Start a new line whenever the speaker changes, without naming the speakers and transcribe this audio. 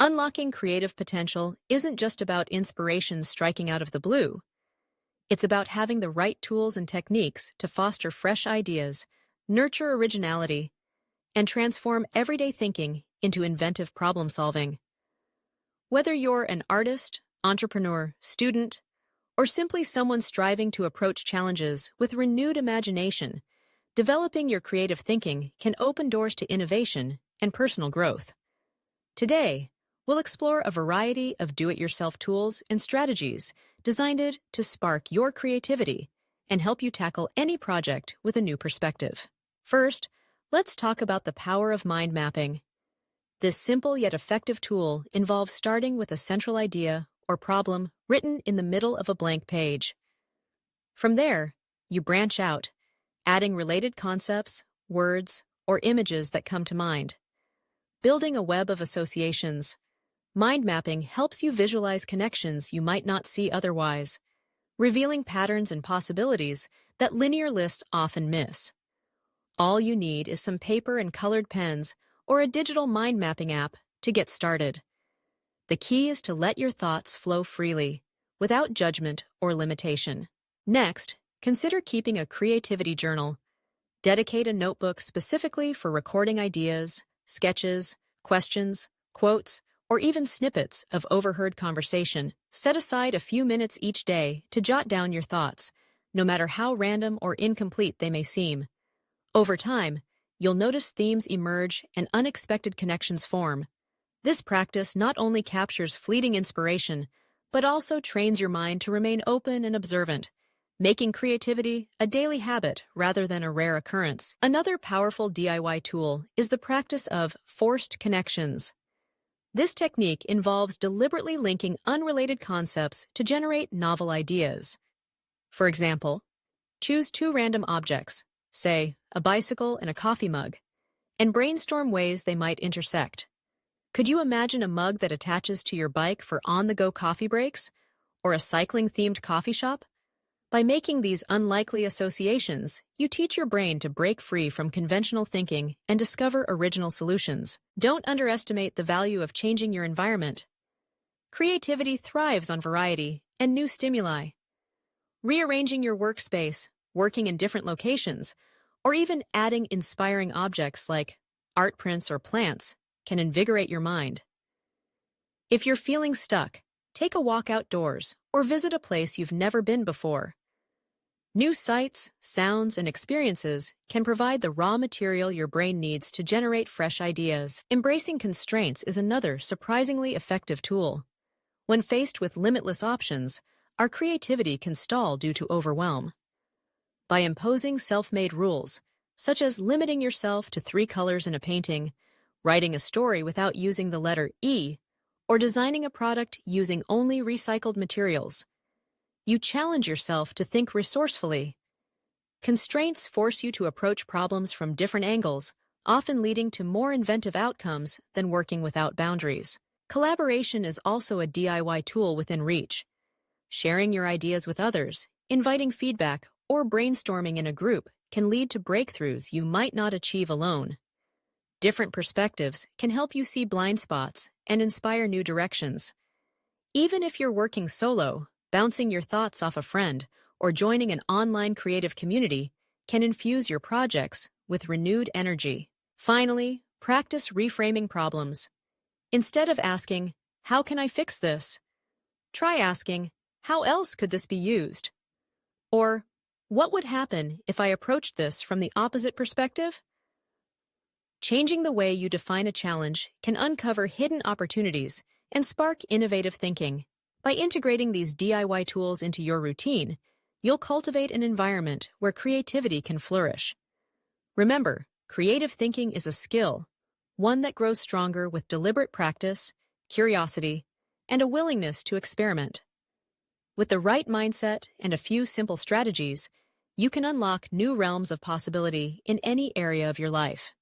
Unlocking creative potential isn't just about inspiration striking out of the blue. It's about having the right tools and techniques to foster fresh ideas, nurture originality, and transform everyday thinking into inventive problem-solving. Whether you're an artist, entrepreneur, student, or simply someone striving to approach challenges with renewed imagination, developing your creative thinking can open doors to innovation and personal growth. Today, we'll explore a variety of do-it-yourself tools and strategies designed to spark your creativity and help you tackle any project with a new perspective. First, let's talk about the power of mind mapping. This simple yet effective tool involves starting with a central idea or problem written in the middle of a blank page. From there, you branch out, adding related concepts, words, or images that come to mind. Building a web of associations, mind mapping helps you visualize connections you might not see otherwise, revealing patterns and possibilities that linear lists often miss. All you need is some paper and colored pens or a digital mind mapping app to get started. The key is to let your thoughts flow freely, without judgment or limitation. Next, consider keeping a creativity journal. Dedicate a notebook specifically for recording ideas, sketches, questions, quotes, or even snippets of overheard conversation. Set aside a few minutes each day to jot down your thoughts, no matter how random or incomplete they may seem. Over time, you'll notice themes emerge and unexpected connections form. This practice not only captures fleeting inspiration, but also trains your mind to remain open and observant, making creativity a daily habit rather than a rare occurrence. Another powerful DIY tool is the practice of forced connections. This technique involves deliberately linking unrelated concepts to generate novel ideas. For example, choose two random objects, say a bicycle and a coffee mug, and brainstorm ways they might intersect. Could you imagine a mug that attaches to your bike for on-the-go coffee breaks, or a cycling-themed coffee shop? By making these unlikely associations, you teach your brain to break free from conventional thinking and discover original solutions. Don't underestimate the value of changing your environment. Creativity thrives on variety and new stimuli. Rearranging your workspace, working in different locations, or even adding inspiring objects like art prints or plants can invigorate your mind. If you're feeling stuck, take a walk outdoors or visit a place you've never been before. New sights, sounds, and experiences can provide the raw material your brain needs to generate fresh ideas. Embracing constraints is another surprisingly effective tool. When faced with limitless options, our creativity can stall due to overwhelm. By imposing self-made rules, such as limiting yourself to 3 colors in a painting, writing a story without using the letter E, or designing a product using only recycled materials, you challenge yourself to think resourcefully. Constraints force you to approach problems from different angles, often leading to more inventive outcomes than working without boundaries. Collaboration is also a DIY tool within reach. Sharing your ideas with others, inviting feedback, or brainstorming in a group can lead to breakthroughs you might not achieve alone. Different perspectives can help you see blind spots and inspire new directions. Even if you're working solo, bouncing your thoughts off a friend or joining an online creative community can infuse your projects with renewed energy. Finally, practice reframing problems. Instead of asking, "How can I fix this?" try asking, "How else could this be used?" Or, "What would happen if I approached this from the opposite perspective?" Changing the way you define a challenge can uncover hidden opportunities and spark innovative thinking. By integrating these DIY tools into your routine, you'll cultivate an environment where creativity can flourish. Remember, creative thinking is a skill, one that grows stronger with deliberate practice, curiosity, and a willingness to experiment. With the right mindset and a few simple strategies, you can unlock new realms of possibility in any area of your life.